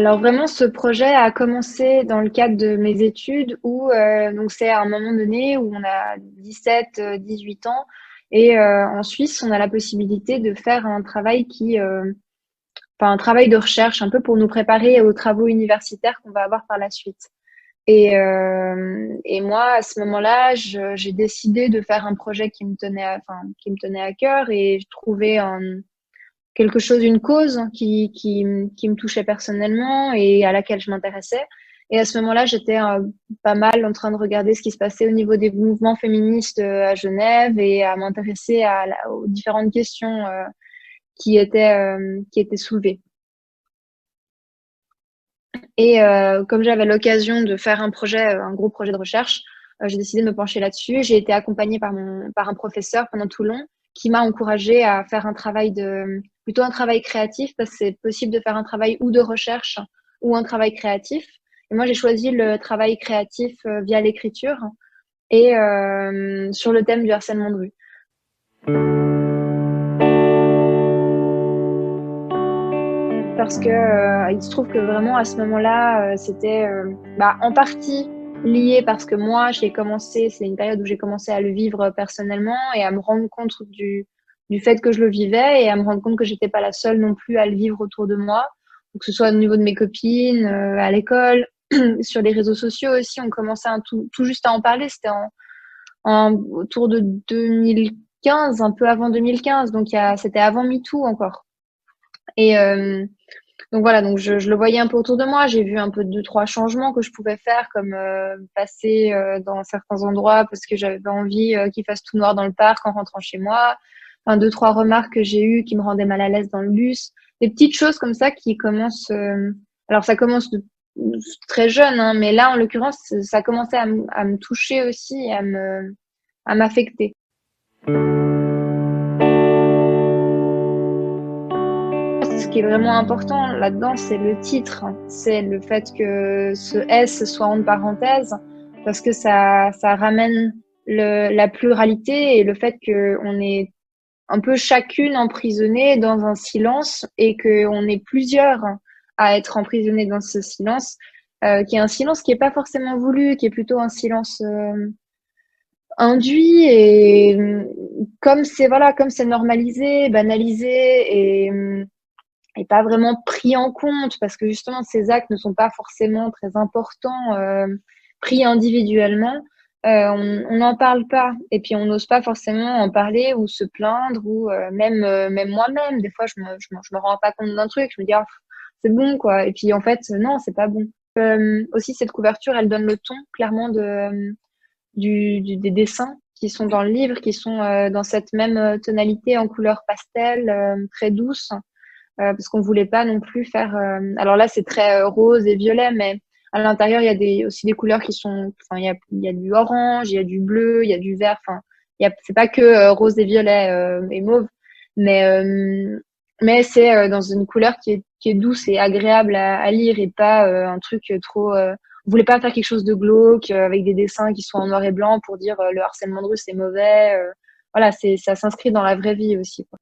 Alors vraiment, ce projet a commencé dans le cadre de mes études où donc c'est à un moment donné où on a 17, 18 ans et en Suisse, on a la possibilité de faire un travail enfin un travail de recherche un peu pour nous préparer aux travaux universitaires qu'on va avoir par la suite. Et moi, à ce moment-là, j'ai décidé de faire un projet qui me tenait à cœur et je trouvais quelque chose, une cause qui me touchait personnellement et à laquelle je m'intéressais. Et à ce moment-là, j'étais pas mal en train de regarder ce qui se passait au niveau des mouvements féministes à Genève et à m'intéresser aux différentes questions qui étaient soulevées. Et comme j'avais l'occasion de faire un gros projet de recherche, j'ai décidé de me pencher là-dessus. J'ai été accompagnée par un professeur pendant tout le long qui m'a encouragée à faire plutôt un travail créatif parce que c'est possible de faire un travail ou de recherche ou un travail créatif. Et moi, j'ai choisi le travail créatif via l'écriture et sur le thème du harcèlement de rue. Parce que il se trouve que vraiment à ce moment-là, c'était en partie lié parce que moi, c'est une période où j'ai commencé à le vivre personnellement et à me rendre compte du fait que je le vivais et à me rendre compte que j'étais pas la seule non plus à le vivre autour de moi, que ce soit au niveau de mes copines, à l'école, sur les réseaux sociaux aussi, on commençait tout juste à en parler. C'était autour de 2015, un peu avant 2015, donc c'était avant MeToo encore. Et donc voilà, donc je le voyais un peu autour de moi. J'ai vu un peu 2, 3 changements que je pouvais faire, comme passer dans certains endroits parce que j'avais pas envie qu'il fasse tout noir dans le parc en rentrant chez moi. Enfin, 2, 3 remarques que j'ai eues qui me rendaient mal à l'aise dans le bus. Des petites choses comme ça qui commencent. Alors ça commence très jeune, hein, mais là en l'occurrence, ça commençait à me toucher aussi, et à m'affecter. Ce qui est vraiment important là-dedans, c'est le titre. C'est le fait que ce S soit entre parenthèses, parce que ça ramène la pluralité et le fait qu'on est un peu chacune emprisonnée dans un silence et qu'on est plusieurs à être emprisonnés dans ce silence, qui est un silence qui n'est pas forcément voulu, qui est plutôt un silence induit. Et comme c'est normalisé, banalisé et pas vraiment pris en compte parce que justement ces actes ne sont pas forcément très importants pris individuellement, on n'en parle pas et puis on n'ose pas forcément en parler ou se plaindre ou même moi-même des fois je me rends pas compte d'un truc, je me dis ah, c'est bon quoi, et puis en fait non, c'est pas bon. Aussi cette couverture, elle donne le ton clairement des dessins qui sont dans le livre, qui sont dans cette même tonalité en couleur pastel, très douce, parce qu'on voulait pas non plus faire. Alors là, c'est très rose et violet, mais à l'intérieur, il y a aussi des couleurs qui sont. Enfin, il y a du orange, il y a du bleu, il y a du vert. Enfin, c'est pas que rose et violet et mauve, mais c'est dans une couleur qui est douce et agréable à lire et pas un truc trop. On voulait pas faire quelque chose de glauque avec des dessins qui sont en noir et blanc pour dire le harcèlement de rue c'est mauvais. Voilà, ça s'inscrit dans la vraie vie aussi, quoi.